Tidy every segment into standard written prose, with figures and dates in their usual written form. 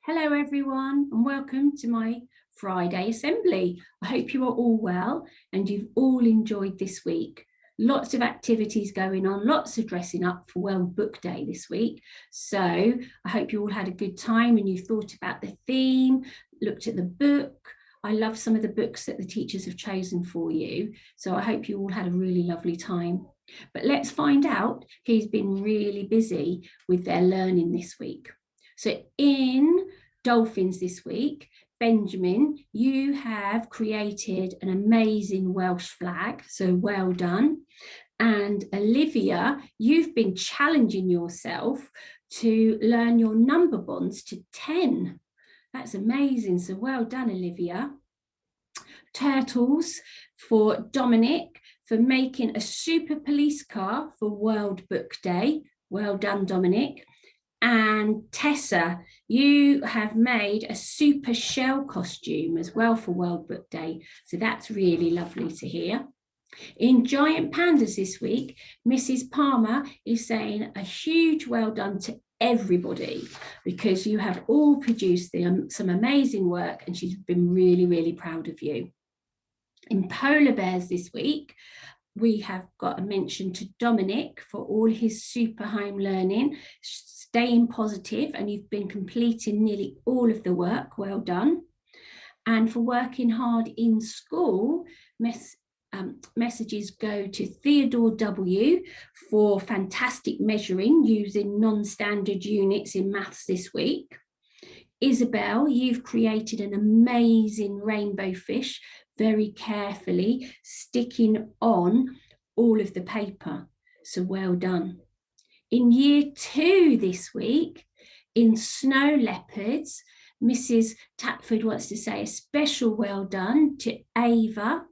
Hello everyone and welcome to my Friday assembly. I hope you are all well and you've all enjoyed this week. Lots of activities going on, lots of dressing up for World Book Day this week. So I hope you all had a good time and you thought about the theme, looked at the book. I love some of the books that the teachers have chosen for you. So I hope you all had a really lovely time. But let's find out who's been really busy with their learning this week. So in Dolphins this week, Benjamin, you have created an amazing Welsh flag, so well done. And Olivia, you've been challenging yourself to learn your number bonds to 10. That's amazing, so well done, Olivia. Turtles for Dominic for making a super police car for World Book Day. Well done, Dominic. And Tessa, you have made a super shell costume as well for World Book Day. So that's really lovely to hear. In Giant Pandas this week, Mrs. Palmer is saying a huge well done to everybody because you have all produced some amazing work and she's been really, really proud of you. In Polar Bears this week, we have got a mention to Dominic for all his super home learning, staying positive, and you've been completing nearly all of the work. Well done. And for working hard in school, messages go to Theodore W for fantastic measuring using non-standard units in maths this week. Isabel, you've created an amazing rainbow fish very carefully, sticking on all of the paper. So well done. In year 2 this week, in Snow Leopards, Mrs. Tapford wants to say a special well done to Ava,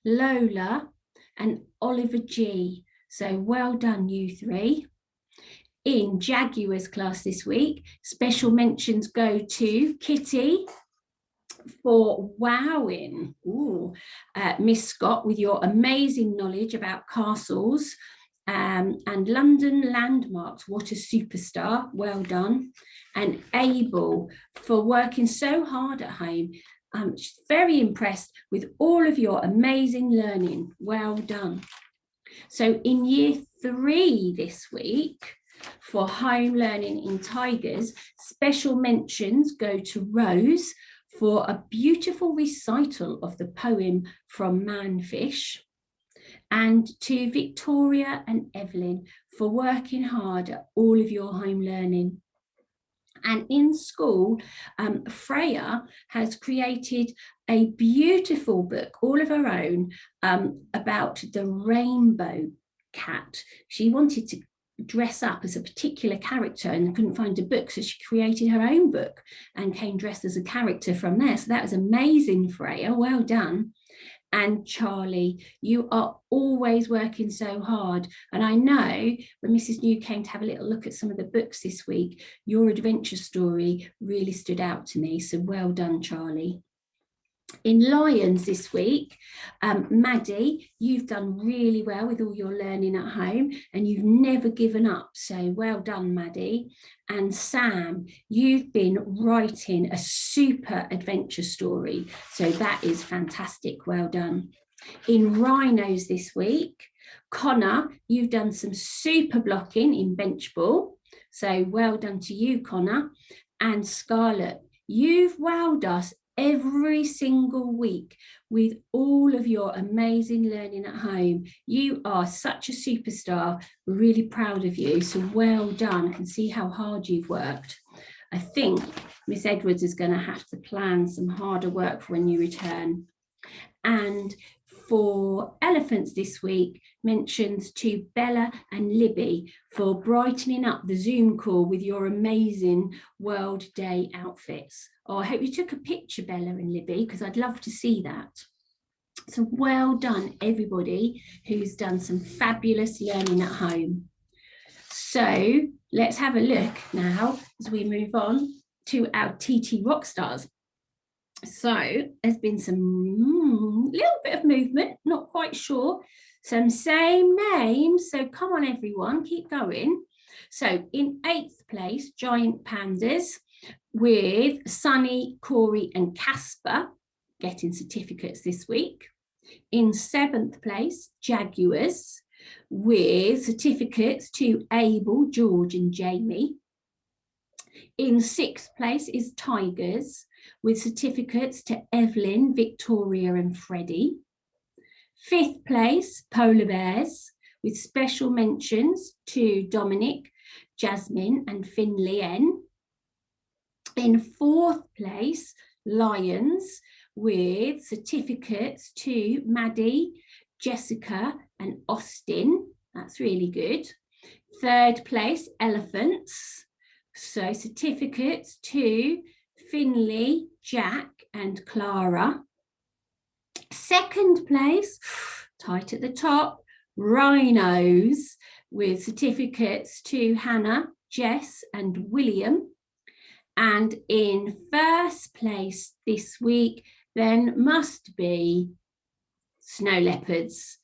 Lola, and Oliver G. So well done, you three. In Jaguars class this week, special mentions go to Kitty for wowing Miss Scott with your amazing knowledge about castles and London landmarks. What a superstar, well done. And Abel for working so hard at home. She's very impressed with all of your amazing learning, well done. So in year 3 this week, for home learning in Tigers, special mentions go to Rose for a beautiful recital of the poem from Manfish, and to Victoria and Evelyn for working hard at all of your home learning. And in school, Freya has created a beautiful book, all of her own, about the rainbow cat. She wanted to dress up as a particular character and couldn't find a book, so she created her own book and came dressed as a character from there. So that was amazing, Freya, well done. And Charlie, you are always working so hard, and I know when Mrs. New came to have a little look at some of the books this week, your adventure story really stood out to me, so well done, Charlie. In Lions this week, Maddie, you've done really well with all your learning at home and you've never given up. So well done, Maddie. And Sam, you've been writing a super adventure story. So that is fantastic. Well done. In Rhinos this week, Connor, you've done some super blocking in bench ball. So well done to you, Connor. And Scarlett, you've wowed us every single week with all of your amazing learning at home. You are such a superstar. We're really proud of you. So well done. I can see how hard you've worked. I think Miss Edwards is going to have to plan some harder work for when you return. And for elephants this week, mentions to Bella and Libby for brightening up the Zoom call with your amazing World Day outfits. Oh, I hope you took a picture, Bella and Libby, because I'd love to see that. So well done, everybody who's done some fabulous learning at home. So let's have a look now as we move on to our TT Rockstars. So there's been some little bit of movement, not quite sure. Some same names. So come on, everyone, keep going. So in 8th place, Giant Pandas. with Sunny, Corey and Casper getting certificates this week. In 7th place, Jaguars, with certificates to Abel, George and Jamie. In 6th place is Tigers, with certificates to Evelyn, Victoria and Freddie. 5th place, Polar Bears, with special mentions to Dominic, Jasmine and Finley N. In 4th place, Lions, with certificates to Maddie, Jessica and Austin. That's really good. 3rd place, Elephants. So certificates to Finley, Jack and Clara. 2nd place, tight at the top, Rhinos, with certificates to Hannah, Jess and William. And in 1st place this week, then must be Snow Leopards,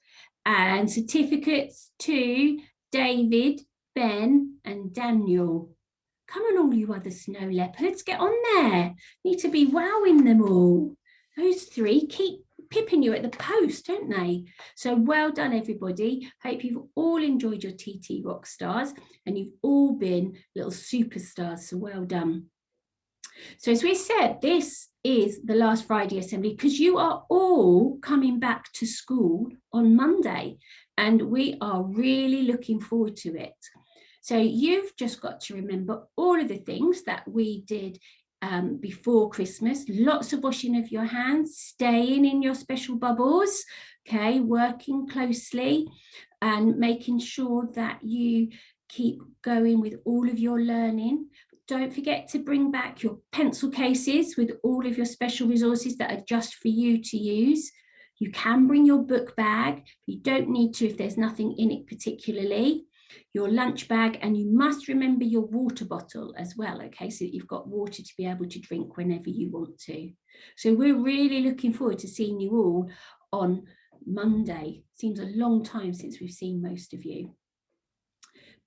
and certificates to David, Ben and Daniel. Come on, all you other Snow Leopards, get on there. Need to be wowing them all. Those 3 keep pipping you at the post, don't they? So well done, everybody. Hope you've all enjoyed your TT Rock Stars and you've all been little superstars, so well done. So as we said, this is the last Friday assembly because you are all coming back to school on Monday and we are really looking forward to it. So you've just got to remember all of the things that we did before Christmas. Lots of washing of your hands, staying in your special bubbles, okay, working closely and making sure that you keep going with all of your learning. Don't forget to bring back your pencil cases with all of your special resources that are just for you to use. You can bring your book bag. You don't need to if there's nothing in it particularly. Your lunch bag, and you must remember your water bottle as well, okay, so that you've got water to be able to drink whenever you want to. So we're really looking forward to seeing you all on Monday. Seems a long time since we've seen most of you.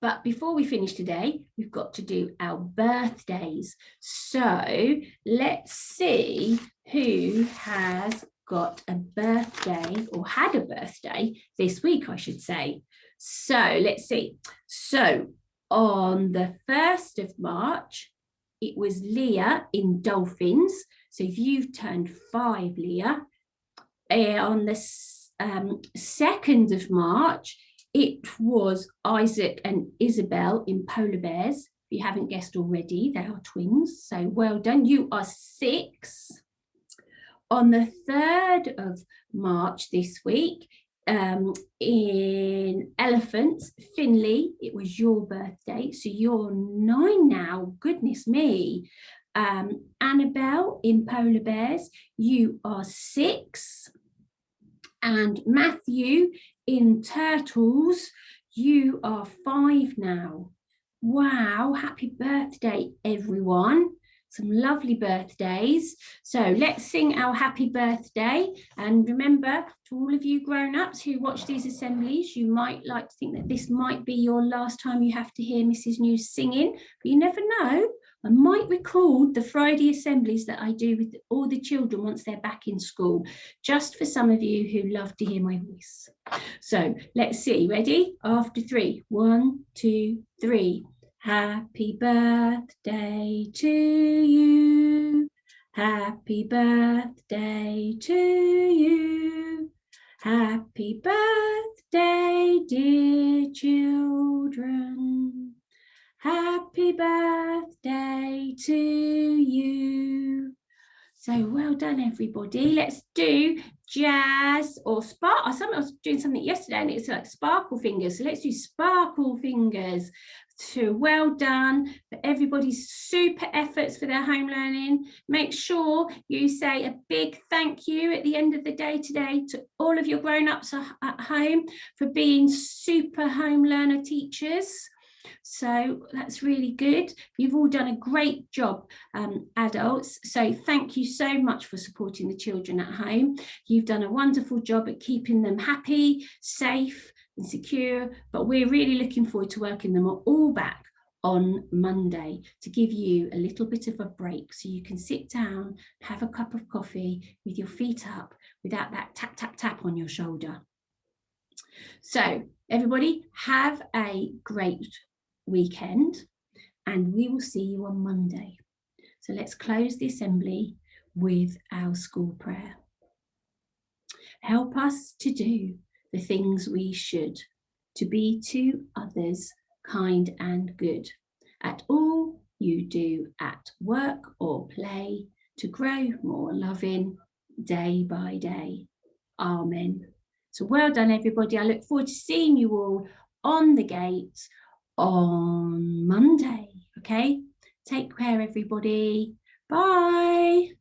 But before we finish today, we've got to do our birthdays. So let's see who has got a birthday or had a birthday this week, I should say. So let's see. So on the 1st of March, it was Leah in Dolphins. So if you've turned 5, Leah. On the 2nd of March, it was Isaac and Isabel in Polar Bears. If you haven't guessed already, they are twins. So well done. You are 6. On the 3rd of March this week, in Elephants, Finley, it was your birthday. So you're 9 now. Goodness me. Annabelle in Polar Bears, you are 6. And Matthew in Turtles, you are 5 now. Wow, happy birthday, everyone. Some lovely birthdays. So let's sing our happy birthday. And remember, to all of you grown-ups who watch these assemblies, you might like to think that this might be your last time you have to hear Mrs. News singing, but you never know. I might record the Friday assemblies that I do with all the children once they're back in school, just for some of you who love to hear my voice. So let's see, ready? After 3, 1, 2, 3. Happy birthday to you. Happy birthday to you. Happy birthday, dear children. Happy birthday to you. So well done, everybody. Let's do jazz or spark. I was doing something yesterday and it's like sparkle fingers. So let's do sparkle fingers. So well done for everybody's super efforts for their home learning. Make sure you say a big thank you at the end of the day today to all of your grown-ups at home for being super home learner teachers. So that's really good. You've all done a great job, adults. So thank you so much for supporting the children at home. You've done a wonderful job at keeping them happy, safe and secure, but we're really looking forward to welcoming them all back on Monday to give you a little bit of a break so you can sit down, have a cup of coffee with your feet up without that tap, tap, tap on your shoulder. So everybody have a great weekend and we will see you on Monday. So let's close the assembly with our school prayer. Help us to do the things we should, to be to others kind and good, at all you do at work or play, to grow more loving day by day. Amen. So well done, everybody. I look forward to seeing you all on the gate on Monday. Okay, take care, everybody. Bye.